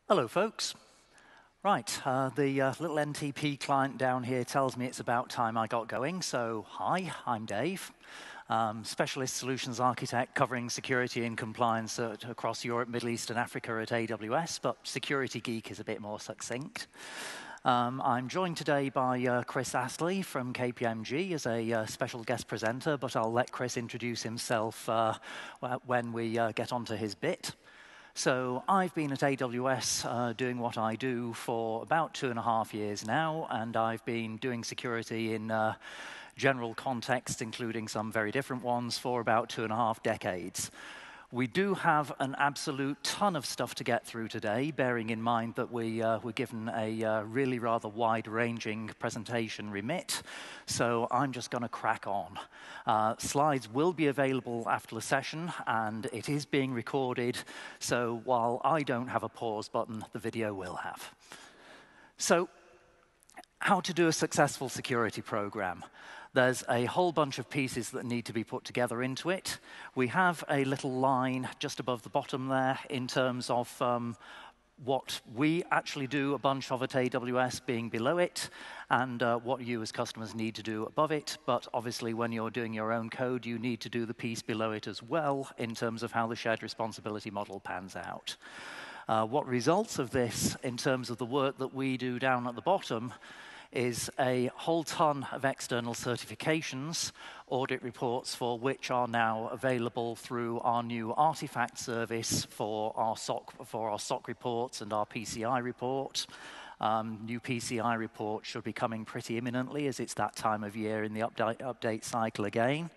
Hello, folks. Right, the little NTP client down here tells me it's about time I got going. So, hi, I'm Dave, Specialist Solutions Architect covering security and compliance across Europe, Middle East, and Africa at AWS, but Security Geek is a bit more succinct. I'm joined today by Chris Astley from KPMG as a special guest presenter, but I'll let Chris introduce himself when we get onto his bit. So I've been at AWS doing what I do for about 2.5 years now, and I've been doing security in general contexts, including some very different ones, for about 2.5 decades. We do have an absolute ton of stuff to get through today, bearing in mind that we were given a really rather wide-ranging presentation remit, so I'm just going to crack on. Slides will be available after the session, and it is being recorded, so while I don't have a pause button, the video will have. So, how to do a successful security program. There's a whole bunch of pieces that need to be put together into it. We have a little line just above the bottom there in terms of what we actually do a bunch of at AWS being below it, and what you as customers need to do above it. But obviously, when you're doing your own code, you need to do the piece below it as well in terms of how the shared responsibility model pans out. What results of this in terms of the work that we do down at the bottom is a whole ton of external certifications, audit reports for which are now available through our new artifact service for our SOC reports and our PCI report. New PCI report should be coming pretty imminently, as it's that time of year in the update cycle again.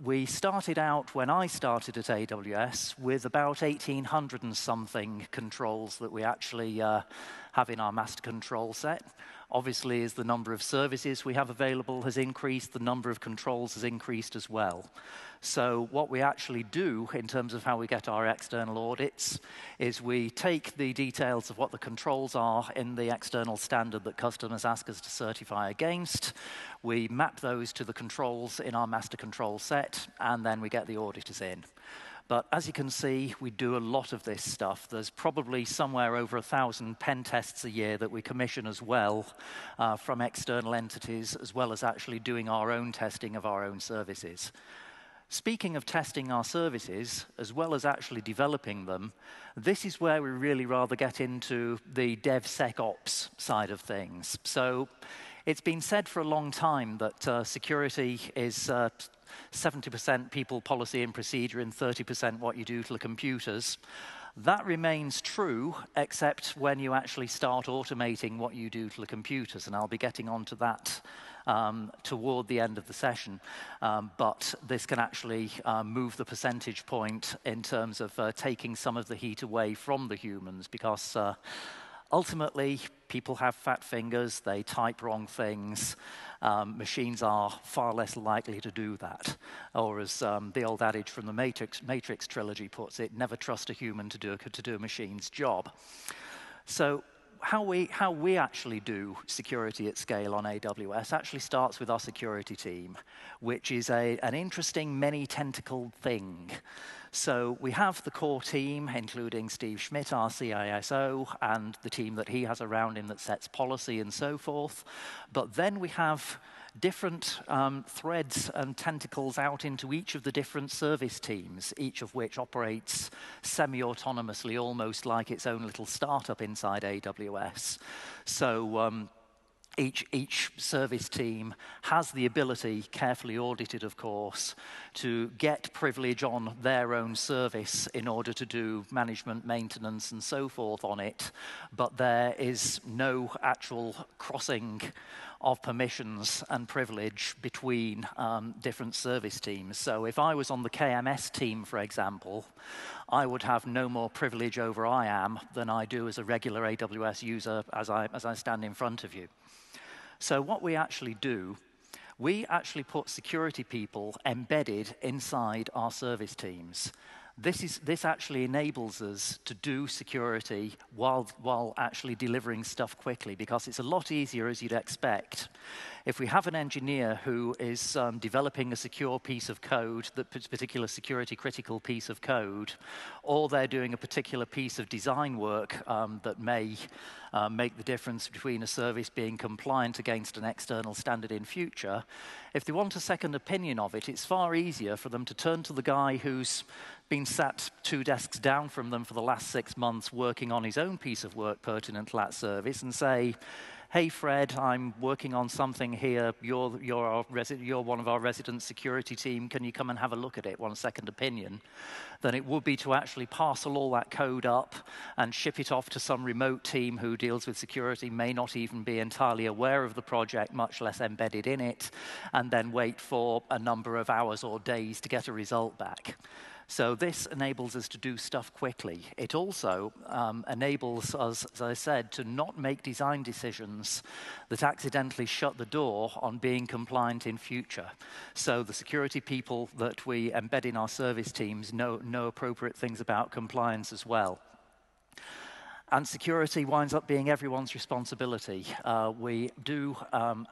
We started out, when I started at AWS, with about 1,800 and something controls that we actually have in our master control set. Obviously, as the number of services we have available has increased, the number of controls has increased as well. So what we actually do in terms of how we get our external audits is we take the details of what the controls are in the external standard that customers ask us to certify against. We map those to the controls in our master control set, and then we get the auditors in. But as you can see, we do a lot of this stuff. There's probably somewhere over 1,000 pen tests a year that we commission as well from external entities, as well as actually doing our own testing of our own services. Speaking of testing our services, as well as actually developing them, this is where we really rather get into the DevSecOps side of things. So it's been said for a long time that security is 70% people, policy, and procedure, and 30% what you do to the computers. That remains true, except when you actually start automating what you do to the computers, and I'll be getting onto that toward the end of the session. But this can actually move the percentage point in terms of taking some of the heat away from the humans, because ultimately, people have fat fingers, they type wrong things. Machines are far less likely to do that. Or as the old adage from the Matrix trilogy puts it, never trust a human to do a machine's job. So how we actually do security at scale on AWS actually starts with our security team, which is an interesting many-tentacled thing. So we have the core team, including Steve Schmidt, our CISO, and the team that he has around him that sets policy and so forth. But then we have different threads and tentacles out into each of the different service teams, each of which operates semi-autonomously, almost like its own little startup inside AWS. So each service team has the ability, carefully audited of course, to get privilege on their own service in order to do management, maintenance, and so forth on it. But there is no actual crossing of permissions and privilege between different service teams. So if I was on the KMS team, for example, I would have no more privilege over IAM than I do as a regular AWS user as I stand in front of you. So what we actually do, we actually put security people embedded inside our service teams. This actually enables us to do security while actually delivering stuff quickly, because it's a lot easier, as you'd expect. If we have an engineer who is developing a secure piece of code, that particular security critical piece of code, or they're doing a particular piece of design work that may make the difference between a service being compliant against an external standard in future, if they want a second opinion of it, it's far easier for them to turn to the guy who's been sat 2 desks down from them for the last 6 months working on his own piece of work pertinent to that service and say, hey, Fred, I'm working on something here. You're one of our resident security team. Can you come and have a look at it? Want a second opinion? Than it would be to actually parcel all that code up and ship it off to some remote team who deals with security, may not even be entirely aware of the project, much less embedded in it, and then wait for a number of hours or days to get a result back. So this enables us to do stuff quickly. It also enables us, as I said, to not make design decisions that accidentally shut the door on being compliant in future. So the security people that we embed in our service teams know appropriate things about compliance as well. And security winds up being everyone's responsibility. We do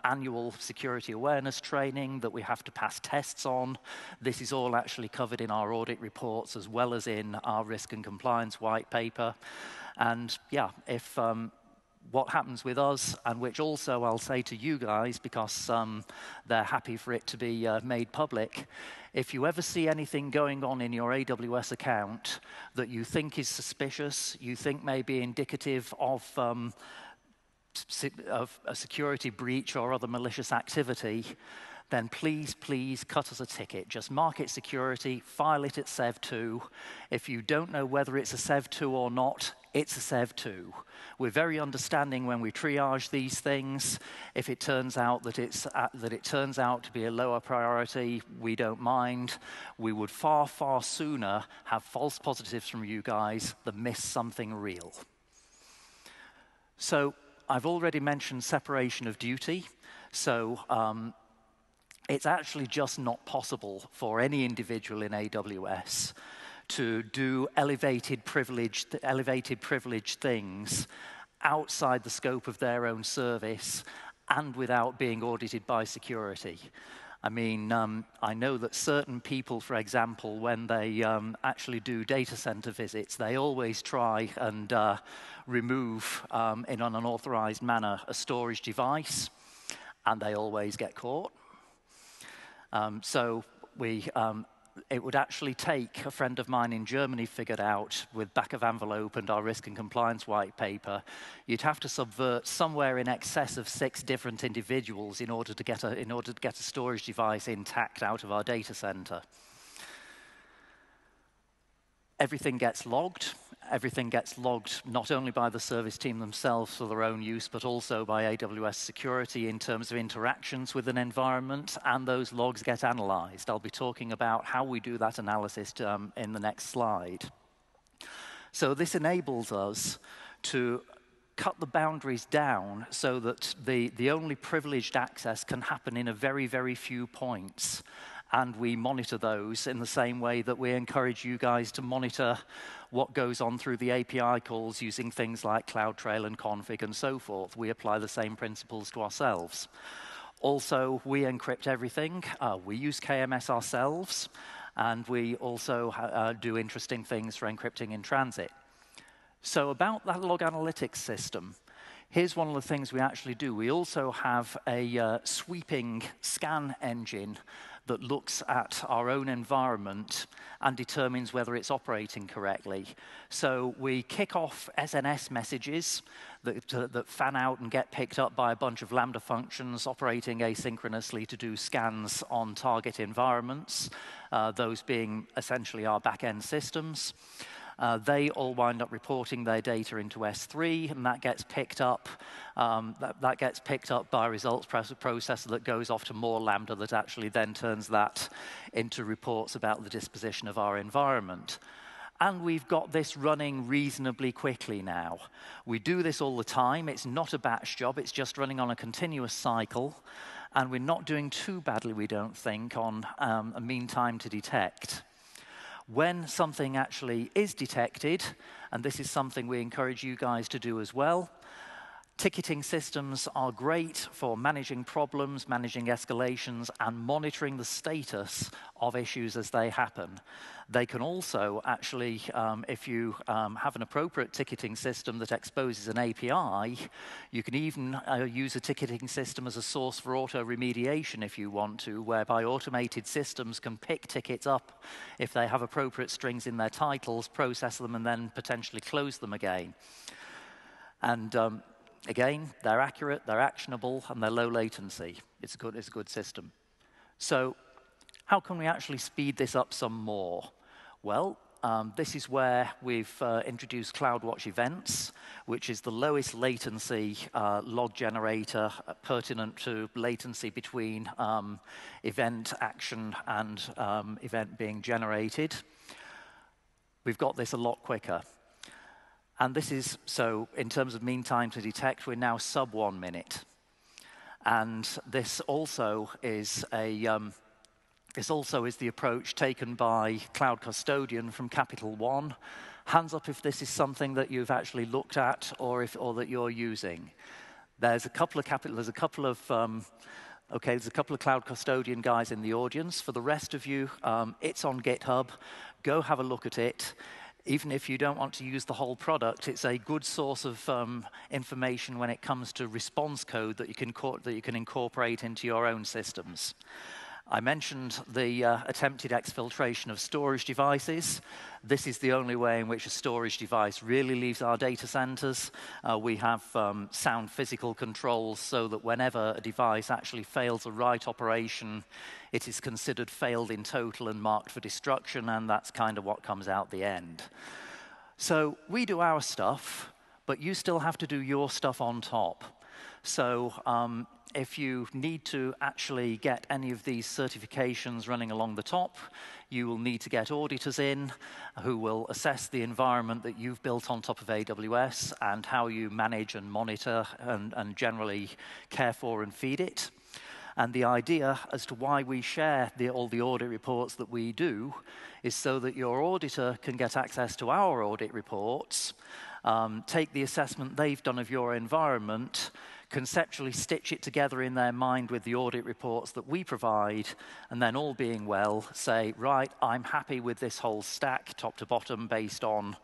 annual security awareness training that we have to pass tests on. This is all actually covered in our audit reports as well as in our risk and compliance white paper. And yeah, if what happens with us, and which also I'll say to you guys because they're happy for it to be made public, if you ever see anything going on in your AWS account that you think is suspicious, you think may be indicative of a security breach or other malicious activity, then please cut us a ticket. Just mark it security, file it at Sev2. If you don't know whether it's a Sev2 or not, it's a Sev2. We're very understanding when we triage these things. If it turns out that it turns out to be a lower priority, we don't mind. We would far sooner have false positives from you guys than miss something real. So I've already mentioned separation of duty. So it's actually just not possible for any individual in AWS to do elevated privilege things outside the scope of their own service and without being audited by security. I mean, I know that certain people, for example, when they actually do data center visits, they always try and remove, in an unauthorized manner, a storage device, and they always get caught. It would actually take, a friend of mine in Germany figured out, with back of envelope and our risk and compliance white paper, you'd have to subvert somewhere in excess of 6 different individuals in order to get a storage device intact out of our data center. Everything gets logged. Everything gets logged not only by the service team themselves for their own use, but also by AWS security in terms of interactions with an environment, and those logs get analyzed. I'll be talking about how we do that analysis in the next slide. So this enables us to cut the boundaries down so that the only privileged access can happen in a very few points. And we monitor those in the same way that we encourage you guys to monitor what goes on through the API calls using things like CloudTrail and config and so forth. We apply the same principles to ourselves. Also, we encrypt everything. We use KMS ourselves, and we also do interesting things for encrypting in transit. So about that log analytics system, here's one of the things we actually do. We also have a sweeping scan engine that looks at our own environment and determines whether it's operating correctly. So we kick off SNS messages that fan out and get picked up by a bunch of Lambda functions operating asynchronously to do scans on target environments, those being essentially our back-end systems. They all wind up reporting their data into S3, and that gets picked up. That gets picked up by a results processor that goes off to more Lambda that actually then turns that into reports about the disposition of our environment. And we've got this running reasonably quickly now. We do this all the time. It's not a batch job. It's just running on a continuous cycle. And we're not doing too badly, we don't think, on a mean time to detect. When something actually is detected, and this is something we encourage you guys to do as well, ticketing systems are great for managing problems, managing escalations, and monitoring the status of issues as they happen. They can also actually, if you have an appropriate ticketing system that exposes an API, you can even use a ticketing system as a source for auto-remediation if you want to, whereby automated systems can pick tickets up if they have appropriate strings in their titles, process them, and then potentially close them again. And again, they're accurate, they're actionable, and they're low latency. It's a good system. So how can we actually speed this up some more? Well, this is where we've introduced CloudWatch events, which is the lowest latency log generator pertinent to latency between event action and event being generated. We've got this a lot quicker. And this is, so in terms of mean time to detect, we're now sub 1 minute. And this also is the approach taken by Cloud Custodian from Capital One. Hands up if this is something that you've actually looked at or that you're using. There's a couple of Cloud Custodian guys in the audience. For the rest of you, it's on GitHub. Go have a look at it. Even if you don't want to use the whole product, it's a good source of information when it comes to response code that you can incorporate into your own systems. I mentioned the attempted exfiltration of storage devices. This is the only way in which a storage device really leaves our data centers. We have sound physical controls so that whenever a device actually fails a write operation, it is considered failed in total and marked for destruction, and that's kind of what comes out the end. So we do our stuff, but you still have to do your stuff on top. So if you need to actually get any of these certifications running along the top, you will need to get auditors in who will assess the environment that you've built on top of AWS and how you manage and monitor and generally care for and feed it. And the idea as to why we share all the audit reports that we do is so that your auditor can get access to our audit reports, take the assessment they've done of your environment, conceptually stitch it together in their mind with the audit reports that we provide, and then all being well, say, right, I'm happy with this whole stack, top to bottom, based on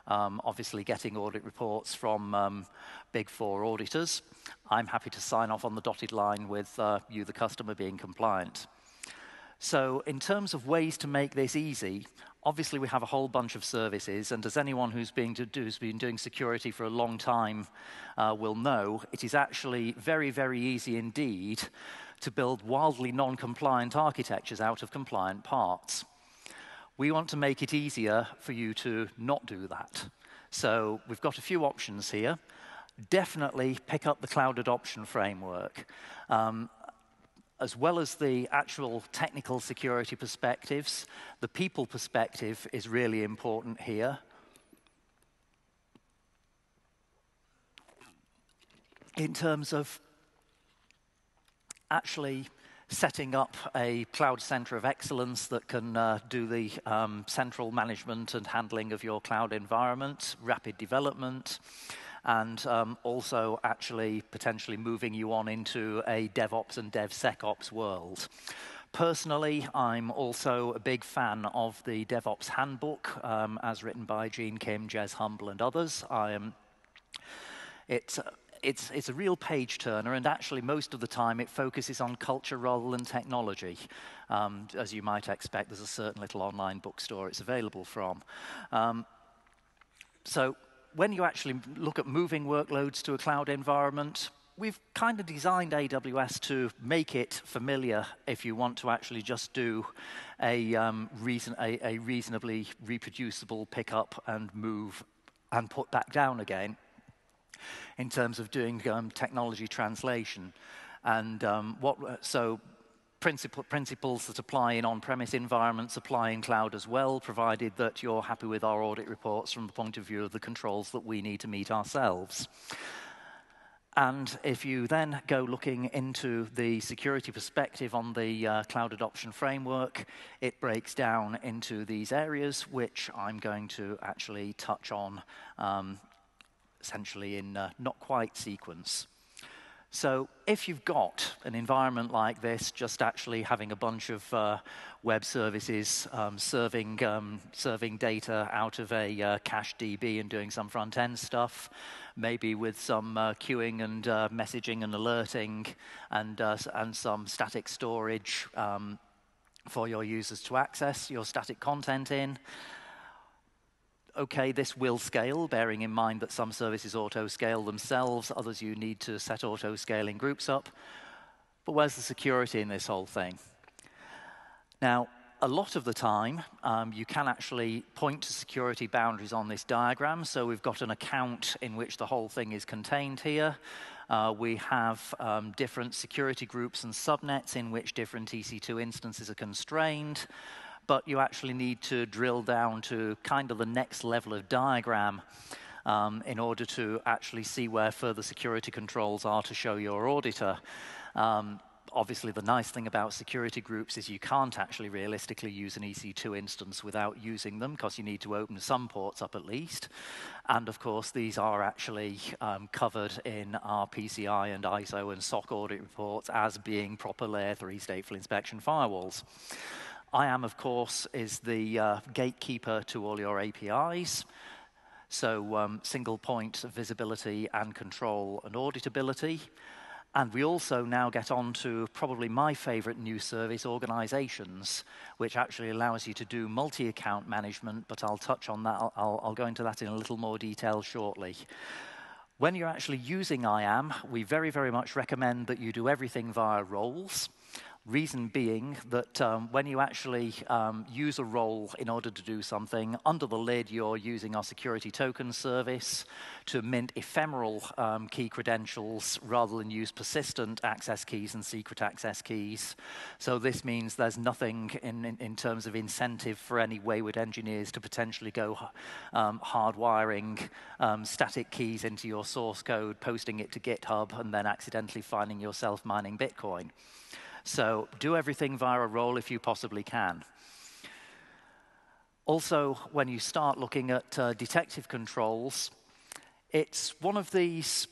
obviously getting audit reports from Big Four auditors. I'm happy to sign off on the dotted line with you, the customer, being compliant. So in terms of ways to make this easy, obviously we have a whole bunch of services, and as anyone who's been doing security for a long time will know, it is actually very, very easy indeed to build wildly non-compliant architectures out of compliant parts. We want to make it easier for you to not do that. So we've got a few options here. Definitely pick up the Cloud Adoption Framework. As well as the actual technical security perspectives, the people perspective is really important here. In terms of actually setting up a cloud center of excellence that can do the central management and handling of your cloud environment, rapid development, and also actually potentially moving you on into a DevOps and DevSecOps world. Personally, I'm also a big fan of the Devops Handbook, as written by Gene Kim, Jez Humble, and others. It's a real page-turner, and actually most of the time it focuses on culture rather than technology. As you might expect, there's a certain little online bookstore it's available from. So when you actually look at moving workloads to a cloud environment, we've kind of designed AWS to make it familiar if you want to actually just do a reasonably reproducible pickup and move and put back down again in terms of doing technology translation. And principles that apply in on-premise environments apply in cloud as well, provided that you're happy with our audit reports from the point of view of the controls that we need to meet ourselves. And if you then go looking into the security perspective on the Cloud Adoption Framework, it breaks down into these areas, which I'm going to actually touch on essentially in not quite sequence. So if you've got an environment like this, just actually having a bunch of web services serving data out of a cache DB and doing some front-end stuff, maybe with some queuing and messaging and alerting and some static storage for your users to access your static content in. Okay, this will scale, bearing in mind that some services auto-scale themselves, others you need to set auto-scaling groups up. But where's the security in this whole thing? Now, a lot of the time, you can actually point to security boundaries on this diagram. So we've got an account in which the whole thing is contained here. We have different security groups and subnets in which different EC2 instances are constrained. But you actually need to drill down to kind of the next level of diagram in order to actually see where further security controls are to show your auditor. Obviously, the nice thing about security groups is you can't actually realistically use an EC2 instance without using them, because you need to open some ports up at least. And of course, these are actually covered in our PCI and ISO and SOC audit reports as being proper layer 3 stateful inspection firewalls. IAM, of course, is the gatekeeper to all your APIs. So single point of visibility and control and auditability. And we also now get on to probably my favorite new service, organizations, which actually allows you to do multi-account management, but I'll touch on that. I'll go into that in a little more detail shortly. When you're actually using IAM, we very, very much recommend that you do everything via roles. Reason being that when you actually use a role in order to do something, under the lid you're using our security token service to mint ephemeral key credentials rather than use persistent access keys and secret access keys. So this means there's nothing in terms of incentive for any wayward engineers to potentially go hardwiring static keys into your source code, posting it to GitHub, and then accidentally finding yourself mining Bitcoin. So do everything via a role if you possibly can. Also, when you start looking at detective controls, it's one of these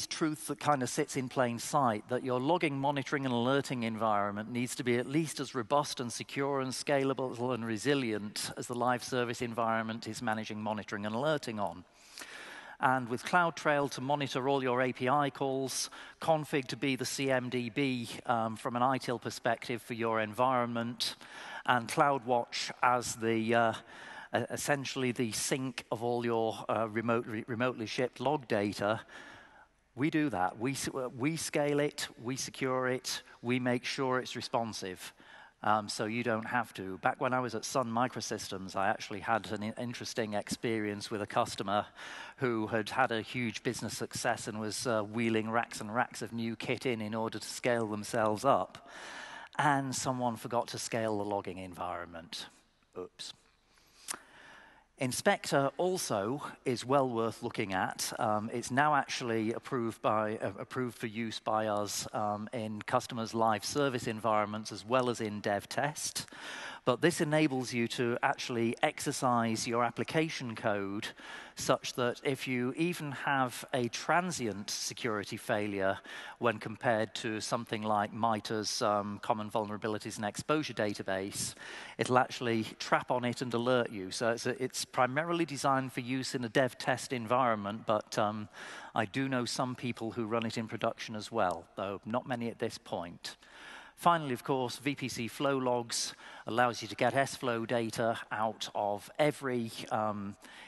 truths that kind of sits in plain sight, that your logging, monitoring, and alerting environment needs to be at least as robust and secure and scalable and resilient as the live service environment is managing monitoring and alerting on. And with CloudTrail to monitor all your API calls, config to be the CMDB from an ITIL perspective for your environment, and CloudWatch as the essentially the sync of all your remotely shipped log data. We do that. We scale it, we secure it, we make sure it's responsive. So you don't have to. Back when I was at Sun Microsystems, I actually had an interesting experience with a customer who had had a huge business success and was wheeling racks and racks of new kit in order to scale themselves up. And someone forgot to scale the logging environment. Oops. Inspector also is well worth looking at. It's now actually approved for use by us in customers' live service environments as well as in dev test. But this enables you to actually exercise your application code such that if you even have a transient security failure when compared to something like MITRE's Common Vulnerabilities and Exposure Database, it'll actually trap on it and alert you. So it's primarily designed for use in a dev test environment, but I do know some people who run it in production as well, though not many at this point. Finally, of course, VPC flow logs allows you to get S-flow data out of every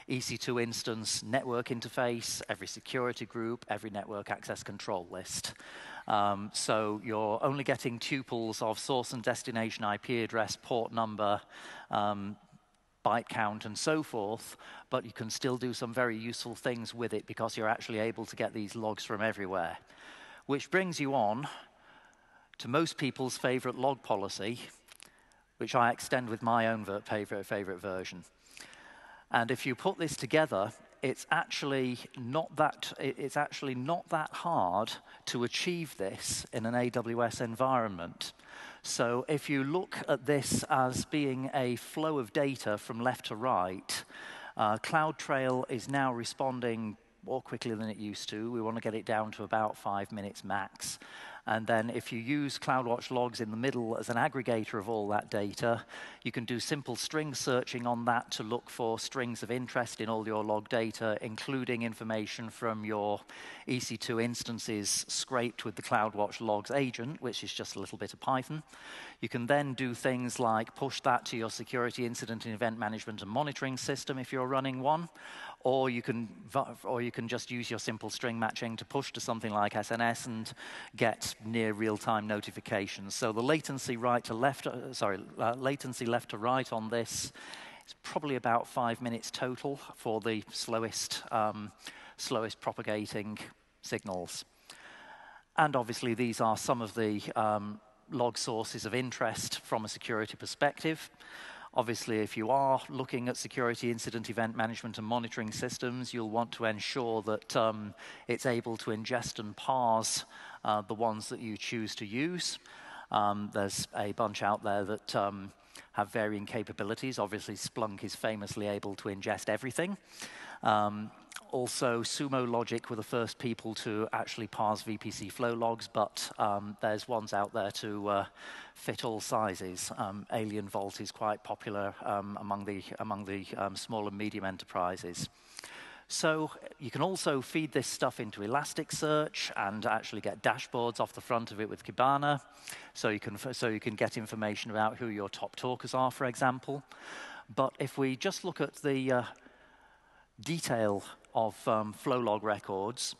EC2 instance network interface, every security group, every network access control list. So you're only getting tuples of source and destination IP address, port number, byte count, and so forth, but you can still do some very useful things with it because you're actually able to get these logs from everywhere. Which brings you on to most people's favorite log policy, which I extend with my own favorite version. And if you put this together, it's actually not that hard to achieve this in an AWS environment. So if you look at this as being a flow of data from left to right, CloudTrail is now responding more quickly than it used to. We want to get it down to about 5 minutes max. And then if you use CloudWatch logs in the middle as an aggregator of all that data, you can do simple string searching on that to look for strings of interest in all your log data, including information from your EC2 instances scraped with the CloudWatch logs agent, which is just a little bit of Python. You can then do things like push that to your security incident and event management and monitoring system if you're running one, or you can just use your simple string matching to push to something like SNS and get near real-time notifications. So the latency left to right on this is probably about 5 minutes total for the slowest propagating signals. And obviously, these are some of the log sources of interest from a security perspective. Obviously, if you are looking at security incident event management and monitoring systems, you'll want to ensure that it's able to ingest and parse the ones that you choose to use. There's a bunch out there that have varying capabilities. Obviously, Splunk is famously able to ingest everything. Also, Sumo Logic were the first people to actually parse VPC flow logs, but there's ones out there to fit all sizes. Alien Vault is quite popular among the small and medium enterprises. So you can also feed this stuff into Elasticsearch and actually get dashboards off the front of it with Kibana. So you can get information about who your top talkers are, for example. But if we just look at the detail of flow log records,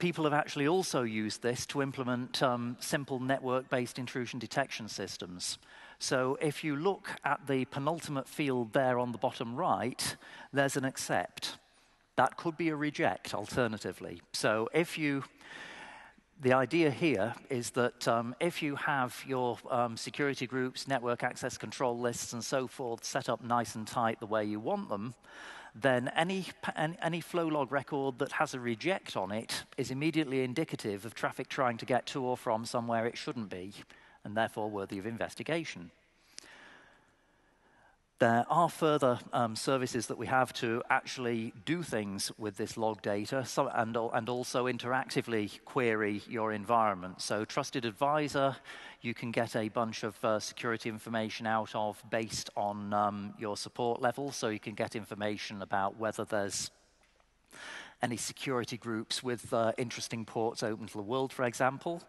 people have actually also used this to implement simple network-based intrusion detection systems. So if you look at the penultimate field there on the bottom right, there's an accept. That could be a reject, alternatively. So the idea here is that if you have your security groups, network access control lists, and so forth set up nice and tight the way you want them, then any flow log record that has a reject on it is immediately indicative of traffic trying to get to or from somewhere it shouldn't be, and therefore worthy of investigation. There are further services that we have to actually do things with this log data and also interactively query your environment. So Trusted Advisor, you can get a bunch of security information out of based on your support level. So you can get information about whether there's any security groups with interesting ports open to the world, for example.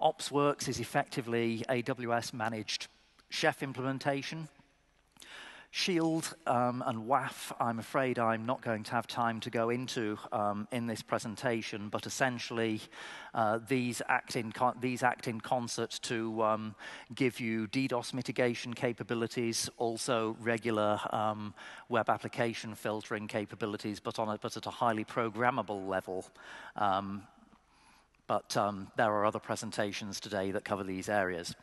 OpsWorks is effectively AWS managed Chef implementation. Shield and WAF, I'm afraid I'm not going to have time to go into in this presentation, but essentially these act in concert to give you DDoS mitigation capabilities, also regular web application filtering capabilities, but at a highly programmable level. But there are other presentations today that cover these areas.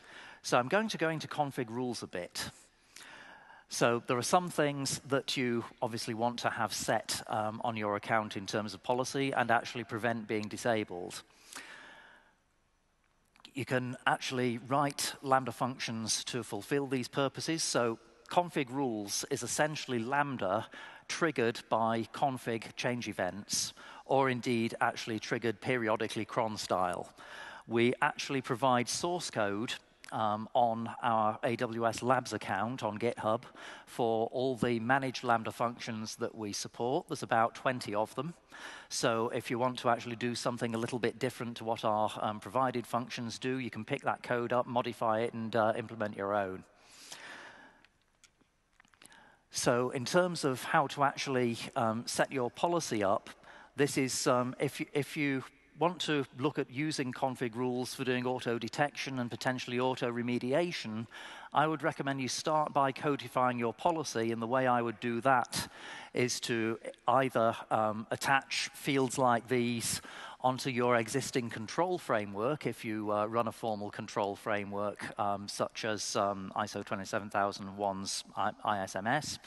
So I'm going to go into config rules a bit. So there are some things that you obviously want to have set on your account in terms of policy and actually prevent being disabled. You can actually write Lambda functions to fulfill these purposes. So config rules is essentially Lambda triggered by config change events, or indeed actually triggered periodically cron style. We actually provide source code on our AWS Labs account on GitHub for all the managed Lambda functions that we support. There's about 20 of them. So if you want to actually do something a little bit different to what our provided functions do, you can pick that code up, modify it, and implement your own. So in terms of how to actually set your policy up, this is if you want to look at using config rules for doing auto detection and potentially auto remediation, I would recommend you start by codifying your policy, and the way I would do that is to either attach fields like these onto your existing control framework if you run a formal control framework such as ISO 27001's ISMS,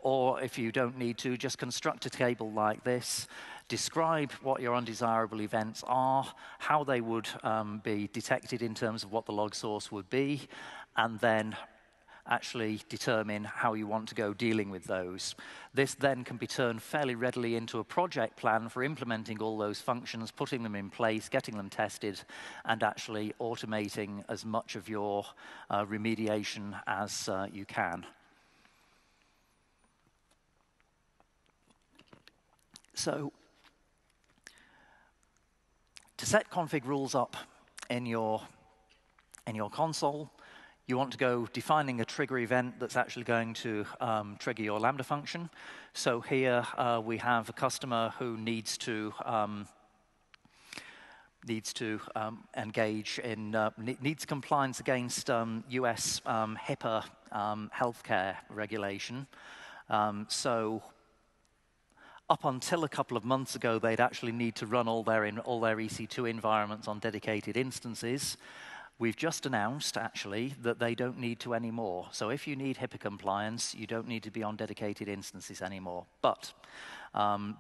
or if you don't need to, just construct a table like this, describe what your undesirable events are, how they would be detected in terms of what the log source would be, and then actually determine how you want to go dealing with those. This then can be turned fairly readily into a project plan for implementing all those functions, putting them in place, getting them tested, and actually automating as much of your remediation as you can. So, to set config rules up in your console, you want to go defining a trigger event that's actually going to trigger your Lambda function. So here we have a customer who needs to engage in needs compliance against US HIPAA healthcare regulation. So up until a couple of months ago, they'd actually need to run all their EC2 environments on dedicated instances. We've just announced, actually, that they don't need to anymore. So if you need HIPAA compliance, you don't need to be on dedicated instances anymore. But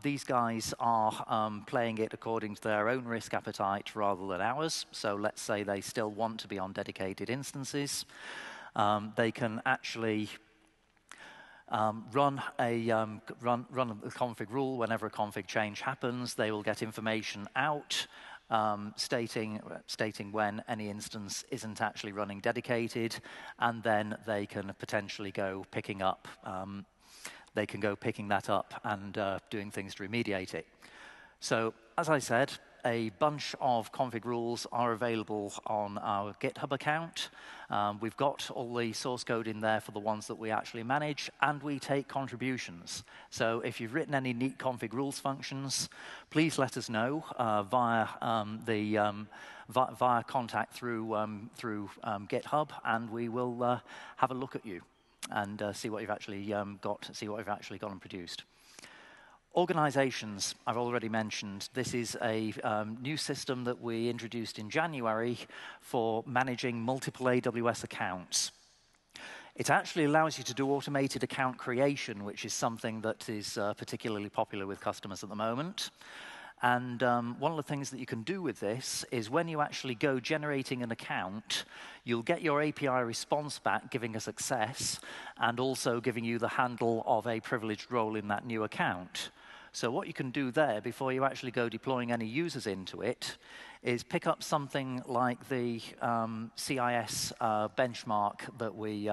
these guys are playing it according to their own risk appetite rather than ours. So let's say they still want to be on dedicated instances. They can actually run a config rule whenever a config change happens. They will get information out stating when any instance isn't actually running dedicated, and then they can potentially go picking that up and doing things to remediate it. So, as I said, a bunch of config rules are available on our GitHub account. We've got all the source code in there for the ones that we actually manage, and we take contributions. So if you've written any neat config rules functions, please let us know via contact through GitHub, and we will have a look at you and see what you've actually got and produced. Organizations, I've already mentioned. This is a new system that we introduced in January for managing multiple AWS accounts. It actually allows you to do automated account creation, which is something that is particularly popular with customers at the moment. And one of the things that you can do with this is when you actually go generating an account, you'll get your API response back giving a success and also giving you the handle of a privileged role in that new account. So what you can do there before you actually go deploying any users into it is pick up something like the CIS benchmark that we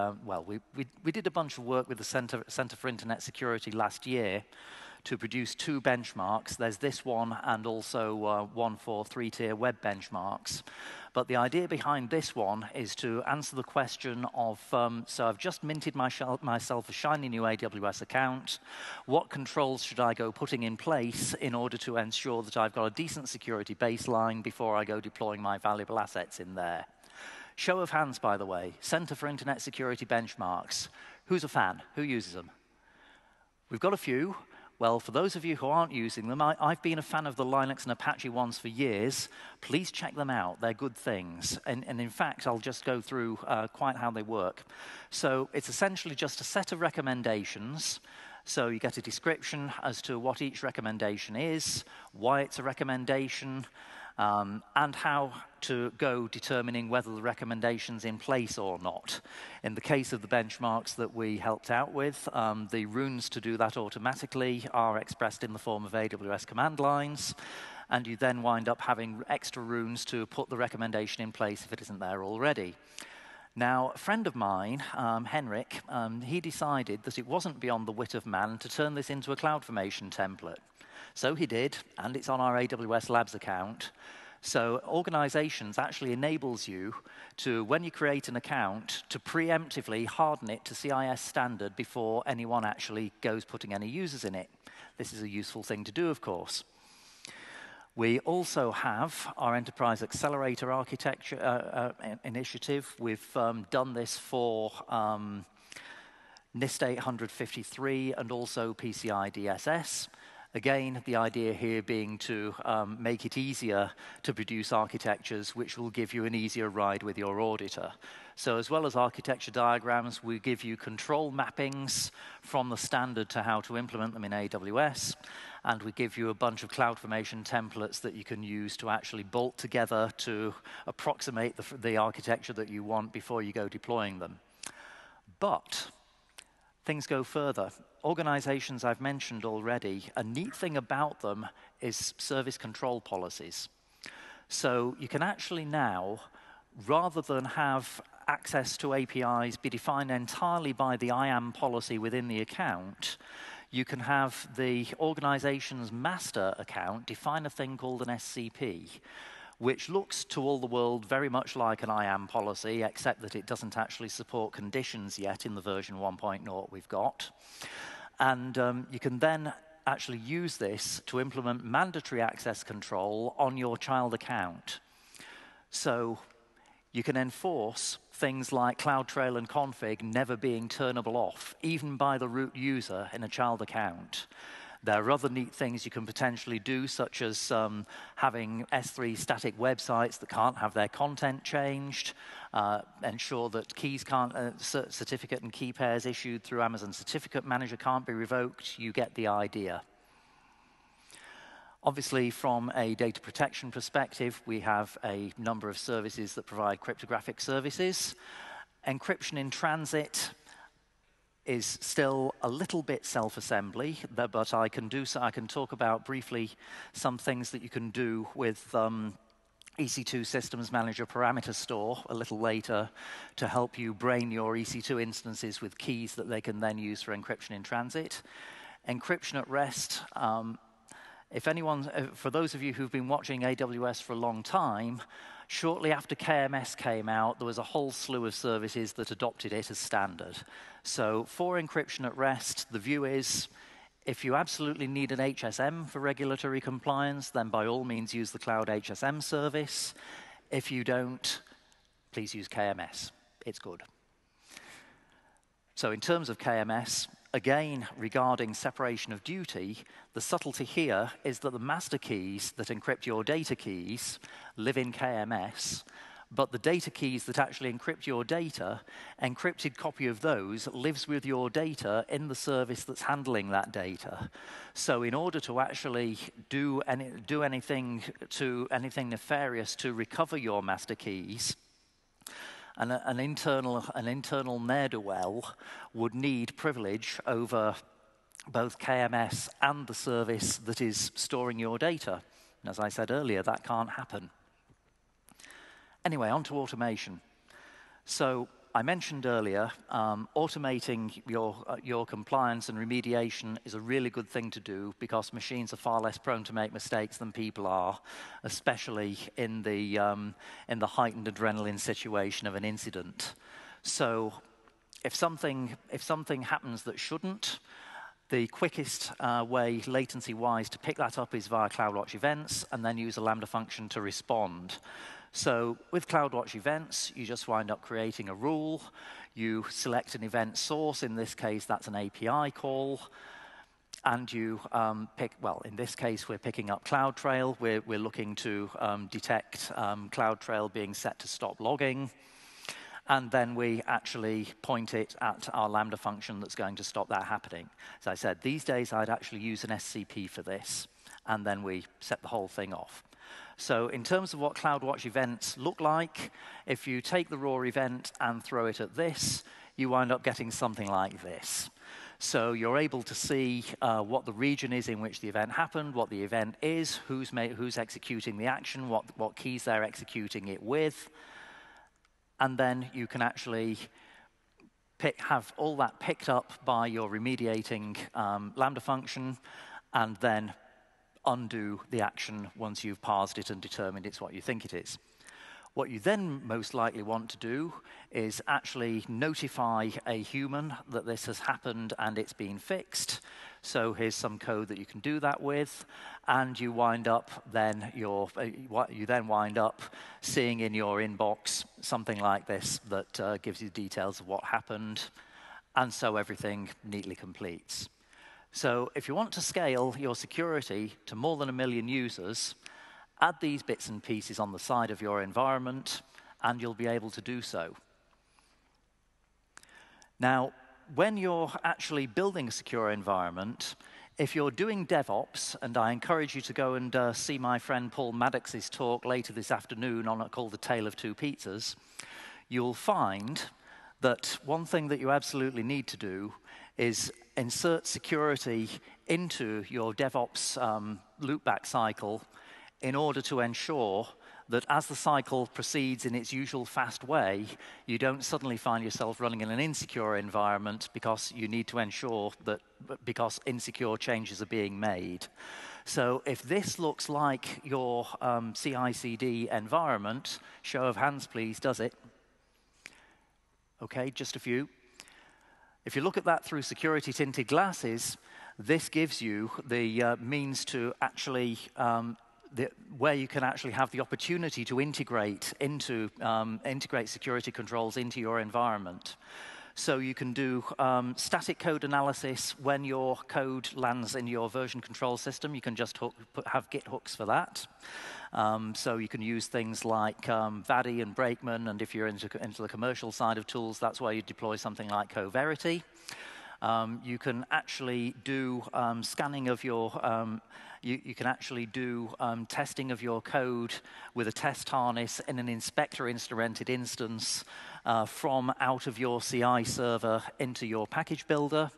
did a bunch of work with the Center for Internet Security last year to produce 2 benchmarks. There's this one and also one for 3-tier web benchmarks. But the idea behind this one is to answer the question of, so I've just minted myself a shiny new AWS account. What controls should I go putting in place in order to ensure that I've got a decent security baseline before I go deploying my valuable assets in there? Show of hands, by the way. Center for Internet Security benchmarks. Who's a fan? Who uses them? We've got a few. Well, for those of you who aren't using them, I've been a fan of the Linux and Apache ones for years. Please check them out. They're good things. And in fact, I'll just go through quite how they work. So it's essentially just a set of recommendations. So you get a description as to what each recommendation is, why it's a recommendation, and how to go determining whether the recommendation's in place or not. In the case of the benchmarks that we helped out with, the runes to do that automatically are expressed in the form of AWS command lines, and you then wind up having extra runes to put the recommendation in place if it isn't there already. Now, a friend of mine, Henrik, he decided that it wasn't beyond the wit of man to turn this into a CloudFormation template. So he did, and it's on our AWS Labs account. So organizations actually enables you to, when you create an account, to preemptively harden it to CIS standard before anyone actually goes putting any users in it. This is a useful thing to do, of course. We also have our Enterprise Accelerator architecture initiative. We've done this for NIST 853 and also PCI DSS. Again, the idea here being to make it easier to produce architectures which will give you an easier ride with your auditor. So as well as architecture diagrams, we give you control mappings from the standard to how to implement them in AWS, and we give you a bunch of CloudFormation templates that you can use to actually bolt together to approximate the architecture that you want before you go deploying them. But things go further. Organizations I've mentioned already, a neat thing about them is service control policies. So you can actually now, rather than have access to APIs be defined entirely by the IAM policy within the account, you can have the organization's master account define a thing called an SCP, which looks to all the world very much like an IAM policy, except that it doesn't actually support conditions yet in the version 1.0 we've got. And you can then actually use this to implement mandatory access control on your child account. So you can enforce things like CloudTrail and config never being turnable off, even by the root user in a child account. There are other neat things you can potentially do, such as having S3 static websites that can't have their content changed, ensure that keys can't, certificate and key pairs issued through Amazon Certificate Manager can't be revoked. You get the idea. Obviously, from a data protection perspective, we have a number of services that provide cryptographic services. Encryption in transit is still a little bit self-assembly, but I can talk about briefly some things that you can do with EC2 Systems Manager Parameter Store a little later to help you brain your EC2 instances with keys that they can then use for encryption in transit. Encryption at rest. For those of you who've been watching AWS for a long time, shortly after KMS came out, there was a whole slew of services that adopted it as standard. So for encryption at rest, the view is, if you absolutely need an HSM for regulatory compliance, then by all means use the Cloud HSM service. If you don't, please use KMS. It's good. So in terms of KMS, again, regarding separation of duty, the subtlety here is that the master keys that encrypt your data keys live in KMS, but the data keys that actually encrypt your data, encrypted copy of those lives with your data in the service that's handling that data. So in order to actually do anything nefarious to recover your master keys, an internal ne'er-do-well would need privilege over both KMS and the service that is storing your data. And as I said earlier, that can't happen. Anyway, on to automation. So I mentioned earlier, automating your compliance and remediation is a really good thing to do because machines are far less prone to make mistakes than people are, especially in the heightened adrenaline situation of an incident. So if something happens that shouldn't, the quickest way, latency-wise, to pick that up is via CloudWatch events and then use a Lambda function to respond. So with CloudWatch events, you just wind up creating a rule. You select an event source. In this case, that's an API call. And you in this case, we're picking up CloudTrail. We're looking to detect CloudTrail being set to stop logging. And then we actually point it at our Lambda function that's going to stop that happening. As I said, these days, I'd actually use an SCP for this. And then we set the whole thing off. So in terms of what CloudWatch events look like, if you take the raw event and throw it at this, you wind up getting something like this. So you're able to see what the region is in which the event happened, what the event is, who's executing the action, what keys they're executing it with. And then you can actually have all that picked up by your remediating Lambda function, and then undo the action once you've parsed it and determined it's what you think it is. What you then most likely want to do is actually notify a human that this has happened and it's been fixed. So here's some code that you can do that with, and you wind up seeing in your inbox something like this that gives you details of what happened, and so everything neatly completes. So if you want to scale your security to more than 1 million users, add these bits and pieces on the side of your environment, and you'll be able to do so. Now, when you're actually building a secure environment, if you're doing DevOps, and I encourage you to go and see my friend Paul Maddox's talk later this afternoon on called The Tale of Two Pizzas, you'll find that one thing that you absolutely need to do is insert security into your DevOps loopback cycle in order to ensure that as the cycle proceeds in its usual fast way, you don't suddenly find yourself running in an insecure environment because you need to ensure that, because insecure changes are being made. So if this looks like your CI/CD environment, show of hands please, does it? Okay, just a few. If you look at that through security tinted glasses, this gives you the means to actually where you can actually have the opportunity to integrate security controls into your environment. So you can do static code analysis when your code lands in your version control system. You can just have Git hooks for that. So you can use things like VADI and Brakeman, and if you're into the commercial side of tools, that's where you deploy something like Coverity. You can actually do scanning of your you can actually do testing of your code with a test harness in an inspector-instrumented instance from out of your CI server into your package builder.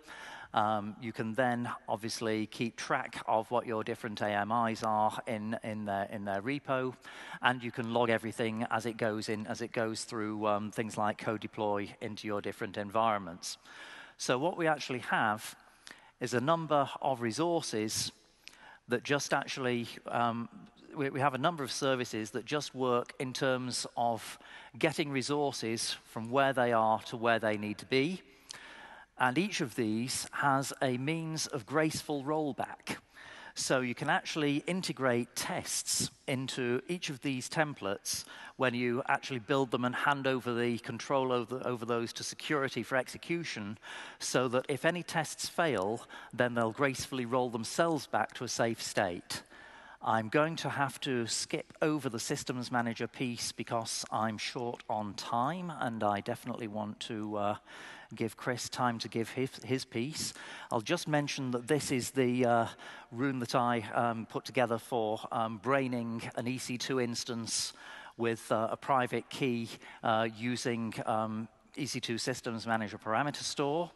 You can then obviously keep track of what your different AMIs are in their repo, and you can log everything as it goes through things like code deploy into your different environments. So what we actually have is a number of resources that just actually, we have a number of services that just work in terms of getting resources from where they are to where they need to be. And each of these has a means of graceful rollback. So you can actually integrate tests into each of these templates when you actually build them and hand over the control over those to security for execution, so that if any tests fail, then they'll gracefully roll themselves back to a safe state. I'm going to have to skip over the systems manager piece because I'm short on time, and I definitely want to give Chris time to give his piece. I'll just mention that this is the room that I put together for braining an EC2 instance with a private key using EC2 Systems Manager Parameter Store.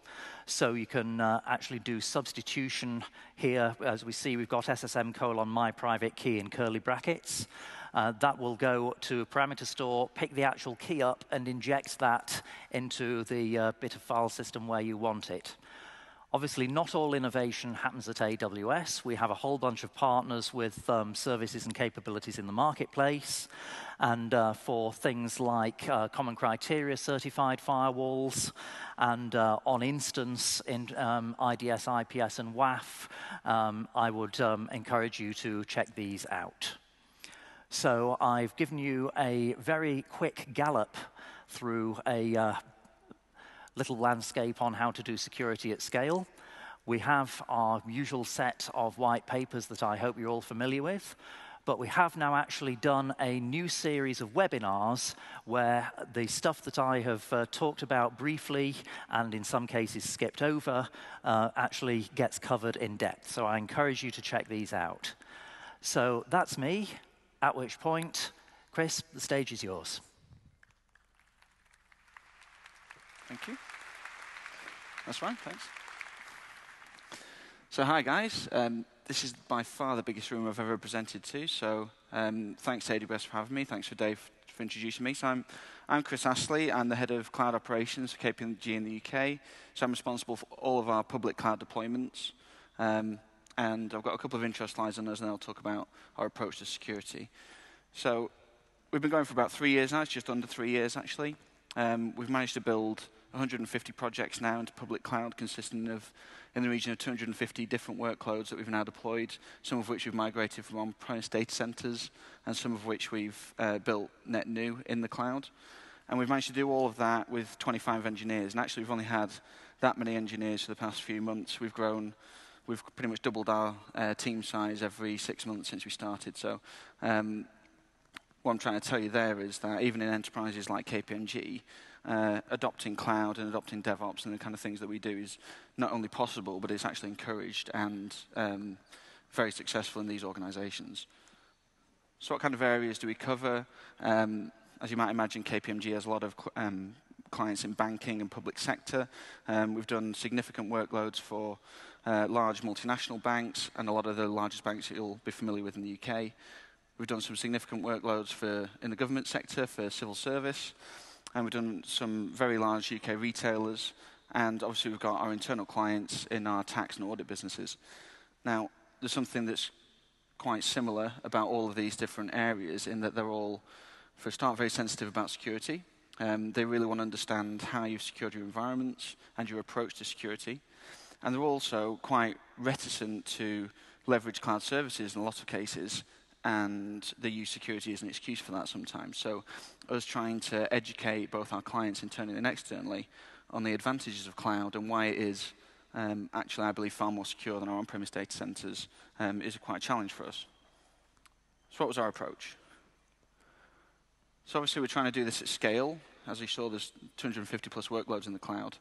So you can actually do substitution here. As we see, we've got SSM : my private key in curly brackets. That will go to a parameter store, pick the actual key up, and inject that into the bit of file system where you want it. Obviously, not all innovation happens at AWS. We have a whole bunch of partners with services and capabilities in the marketplace. And for things like common criteria certified firewalls, and on instance in IDS, IPS, and WAF, I would encourage you to check these out. So I've given you a very quick gallop through a little landscape on how to do security at scale. We have our usual set of white papers that I hope you're all familiar with, but we have now actually done a new series of webinars where the stuff that I have talked about briefly, and in some cases skipped over, actually gets covered in depth. So I encourage you to check these out. So that's me. At which point, Chris, the stage is yours. Thank you. That's right, thanks. So hi, guys. This is by far the biggest room I've ever presented to, so thanks to AWS for having me. Thanks for Dave for introducing me. So I'm Chris Astley. I'm the head of cloud operations for KPMG in the UK. So I'm responsible for all of our public cloud deployments. And I've got a couple of intro slides on those, and I'll talk about our approach to security. So we've been going for about 3 years now. It's just under 3 years, actually. We've managed to build 150 projects now into public cloud, consisting of in the region of 250 different workloads that we've now deployed, some of which we've migrated from on-premise data centers, and some of which we've built net new in the cloud. And we've managed to do all of that with 25 engineers. And actually, we've only had that many engineers for the past few months. We've grown we've pretty much doubled our team size every 6 months since we started. So what I'm trying to tell you there is that even in enterprises like KPMG, adopting cloud and adopting DevOps and the kind of things that we do is not only possible, but it's actually encouraged and very successful in these organizations. So what kind of areas do we cover? As you might imagine, KPMG has a lot of clients in banking and public sector. We've done significant workloads for large multinational banks and a lot of the largest banks that you'll be familiar with in the UK. We've done some significant workloads in the government sector for civil service. And we've done some very large UK retailers. And obviously, we've got our internal clients in our tax and audit businesses. Now, there's something that's quite similar about all of these different areas in that they're all, for a start, very sensitive about security. They really want to understand how you've secured your environments and your approach to security. And they're also quite reticent to leverage cloud services in a lot of cases, and they use security as an excuse for that sometimes. So us trying to educate both our clients internally and externally on the advantages of cloud and why it is actually, I believe, far more secure than our on-premise data centers is quite a challenge for us. So what was our approach? So obviously, we're trying to do this at scale. As you saw, there's 250 plus workloads in the cloud.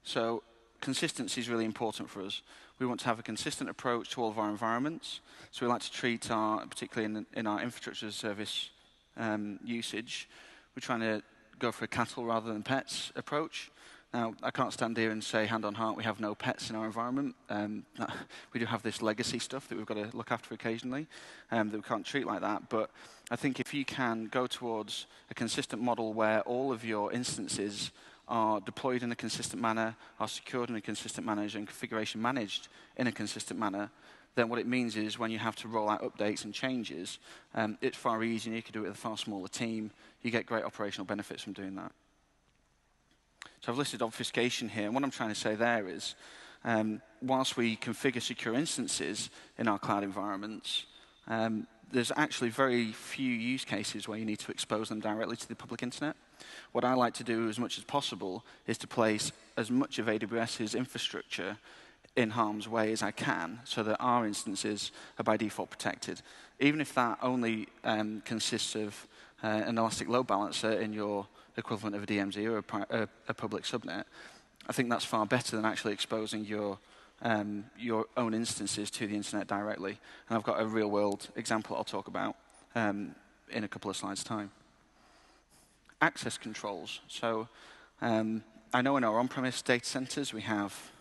So consistency is really important for us. We want to have a consistent approach to all of our environments. So we like to treat particularly in our infrastructure as a service usage, we're trying to go for a cattle rather than pets approach. Now, I can't stand here and say, hand on heart, we have no pets in our environment. We do have this legacy stuff that we've got to look after occasionally that we can't treat like that. But I think if you can go towards a consistent model where all of your instances are deployed in a consistent manner, are secured in a consistent manner, and configuration managed in a consistent manner, then what it means is when you have to roll out updates and changes, it's far easier, and you can do it with a far smaller team. You get great operational benefits from doing that. So I've listed obfuscation here, and what I'm trying to say there is, whilst we configure secure instances in our cloud environments, there's actually very few use cases where you need to expose them directly to the public internet. What I like to do as much as possible is to place as much of AWS's infrastructure in harm's way as I can so that our instances are by default protected. Even if that only consists of an elastic load balancer in your equivalent of a DMZ or a public subnet, I think that's far better than actually exposing your own instances to the internet directly. And I've got a real-world example I'll talk about in a couple of slides' time. Access controls. So I know in our on-premise data centers we have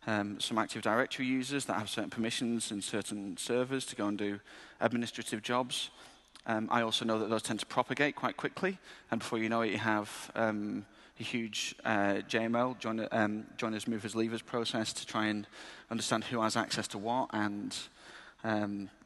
some Active Directory users that have certain permissions in certain servers to go and do administrative jobs. I also know that those tend to propagate quite quickly, and before you know it, you have a huge JML, joiners, movers, leavers process to try and understand who has access to what, and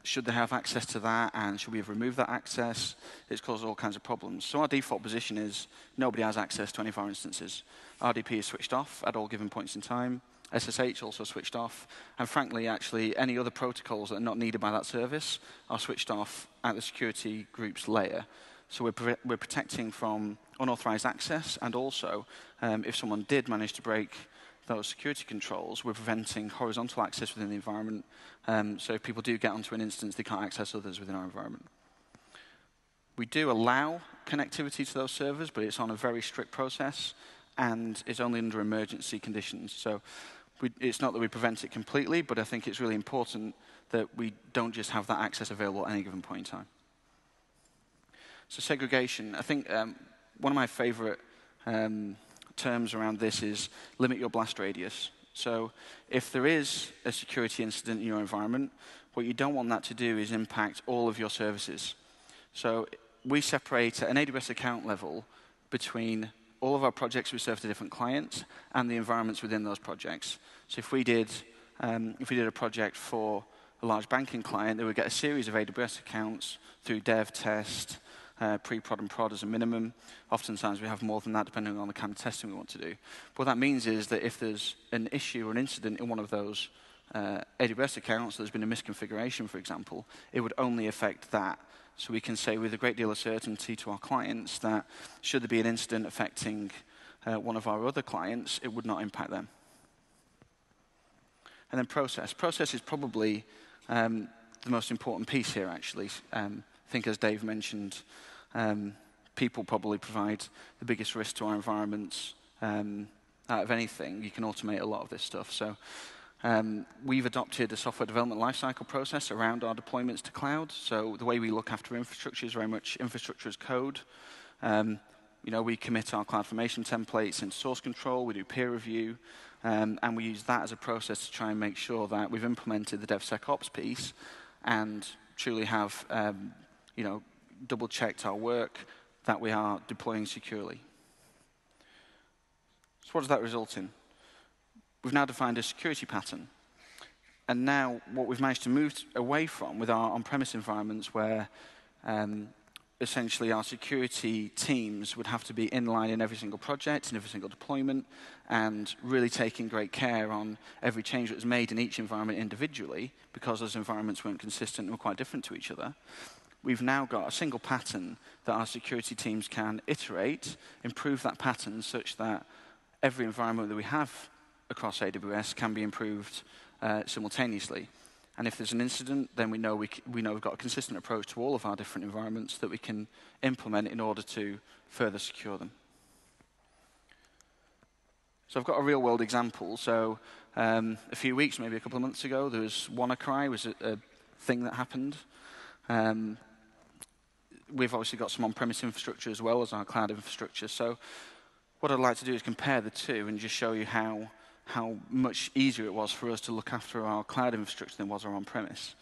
should they have access to that, and should we have removed that access? It's caused all kinds of problems. So our default position is nobody has access to any of our instances. RDP is switched off at all given points in time. SSH also switched off. And frankly, actually, any other protocols that are not needed by that service are switched off at the security group's layer. So we're protecting from unauthorized access, and also, if someone did manage to break those security controls, we're preventing horizontal access within the environment. So if people do get onto an instance, they can't access others within our environment. We do allow connectivity to those servers, but it's on a very strict process, and it's only under emergency conditions. So it's not that we prevent it completely, but I think it's really important that we don't just have that access available at any given point in time. So segregation, I think one of my favorite terms around this is limit your blast radius. So if there is a security incident in your environment, what you don't want that to do is impact all of your services. So we separate at an AWS account level between all of our projects we serve to different clients and the environments within those projects. So if we did a project for a large banking client, they would get a series of AWS accounts through dev, test, pre-prod and prod as a minimum. Oftentimes we have more than that depending on the kind of testing we want to do. But what that means is that if there's an issue or an incident in one of those AWS accounts, there's been a misconfiguration, for example, it would only affect that. So we can say with a great deal of certainty to our clients that should there be an incident affecting one of our other clients, it would not impact them. And then process. Process is probably the most important piece here, actually. I think, as Dave mentioned, people probably provide the biggest risk to our environments out of anything. You can automate a lot of this stuff. So we've adopted a software development lifecycle process around our deployments to cloud. So the way we look after infrastructure is very much infrastructure as code. We commit our CloudFormation templates into source control. We do peer review. And we use that as a process to try and make sure that we've implemented the DevSecOps piece and truly have, double-checked our work that we are deploying securely. So what does that result in? We've now defined a security pattern. And now what we've managed to move away from with our on-premise environments where essentially our security teams would have to be in line in every single project, in every single deployment, and really taking great care on every change that was made in each environment individually, because those environments weren't consistent and were quite different to each other. We've now got a single pattern that our security teams can iterate, improve that pattern such that every environment that we have across AWS can be improved simultaneously. And if there's an incident, then we know we've got a consistent approach to all of our different environments that we can implement in order to further secure them. So I've got a real-world example. So a few weeks, maybe a couple of months ago, there was WannaCry was a thing that happened. We've obviously got some on-premise infrastructure as well as our cloud infrastructure. So what I'd like to do is compare the two and just show you how much easier it was for us to look after our cloud infrastructure than was our on-premise.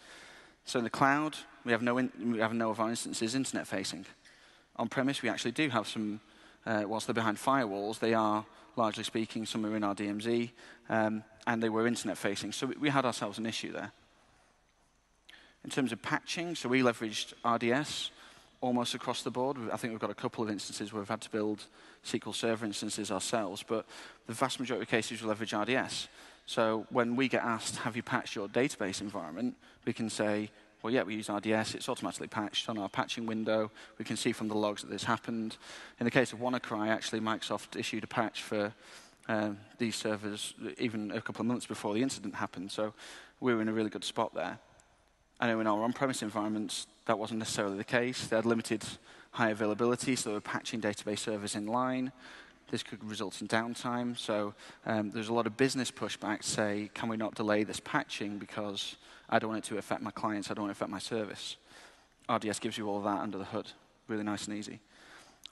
So in the cloud, we have no of our instances internet-facing. On-premise, we actually do have some, whilst they're behind firewalls, they are, largely speaking, some are in our DMZ, and they were internet-facing. So we had ourselves an issue there. In terms of patching, so we leveraged RDS almost across the board. I think we've got a couple of instances where we've had to build SQL Server instances ourselves, but the vast majority of cases we leverage RDS. So when we get asked, have you patched your database environment, we can say, well, yeah, we use RDS. It's automatically patched on our patching window. We can see from the logs that this happened. In the case of WannaCry, actually, Microsoft issued a patch for these servers even a couple of months before the incident happened. So we were in a really good spot there. I know in our on-premise environments, that wasn't necessarily the case. They had limited high availability, so they were patching database servers in line. This could result in downtime. So there's a lot of business pushback to say, can we not delay this patching because I don't want it to affect my clients, I don't want it to affect my service. RDS gives you all of that under the hood, really nice and easy.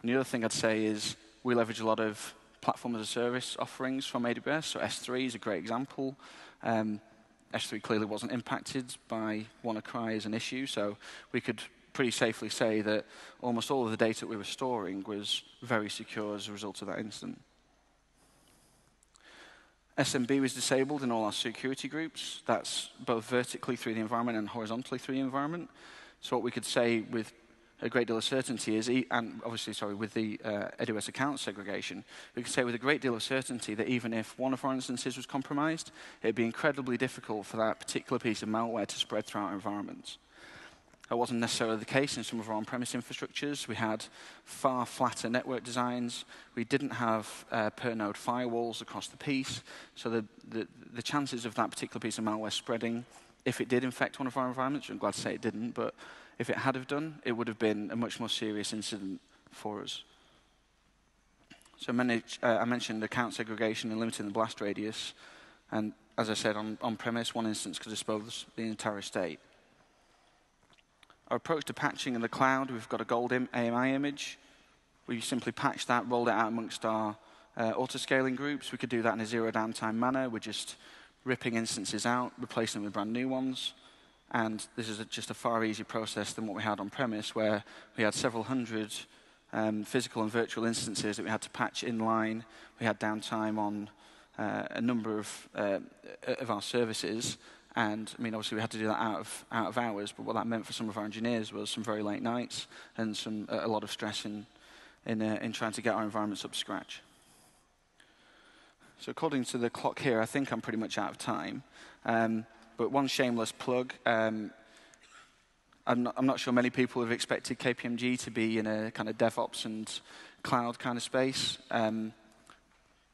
And the other thing I'd say is we leverage a lot of platform as a service offerings from AWS. So S3 is a great example. S3 clearly wasn't impacted by WannaCry as an issue, so we could pretty safely say that almost all of the data we were storing was very secure as a result of that incident. SMB was disabled in all our security groups. That's both vertically through the environment and horizontally through the environment. So what we could say with a great deal of certainty is, and obviously, with the AWS account segregation, we could say with a great deal of certainty that even if one of our instances was compromised, it'd be incredibly difficult for that particular piece of malware to spread throughout our environments. That wasn't necessarily the case in some of our on-premise infrastructures. We had far flatter network designs. We didn't have per-node firewalls across the piece. So the chances of that particular piece of malware spreading, if it did infect one of our environments, I'm glad to say it didn't, but if it had have done, it would have been a much more serious incident for us. So I mentioned account segregation and limiting the blast radius. And as I said, on-premise, one instance could dispose the entire estate. Our approach to patching in the cloud, we've got a gold AMI image. We simply patched that, rolled it out amongst our auto-scaling groups. We could do that in a zero downtime manner. We're just ripping instances out, replacing them with brand new ones. And this is just a far easier process than what we had on-premise, where we had several hundred physical and virtual instances that we had to patch in line. We had downtime on a number of our services. And I mean, obviously, we had to do that out of hours. But what that meant for some of our engineers was some very late nights and a lot of stress in trying to get our environments up to scratch. So according to the clock here, I think I'm pretty much out of time. But one shameless plug. I'm not sure many people have expected KPMG to be in a kind of DevOps and cloud kind of space.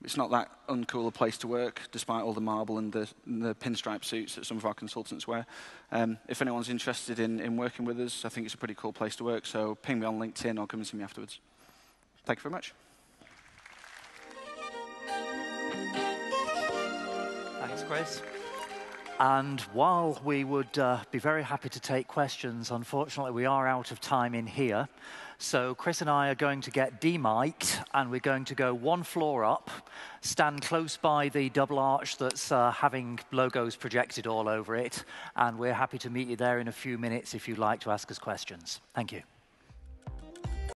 it's not that uncool a place to work, despite all the marble and the pinstripe suits that some of our consultants wear. If anyone's interested in working with us, I think it's a pretty cool place to work, so ping me on LinkedIn or come and see me afterwards. Thank you very much. Thanks, Chris. And while we would be very happy to take questions, unfortunately, we are out of time in here. So Chris and I are going to get demiked, and we're going to go one floor up, stand close by the double arch that's having logos projected all over it, and we're happy to meet you there in a few minutes if you'd like to ask us questions. Thank you.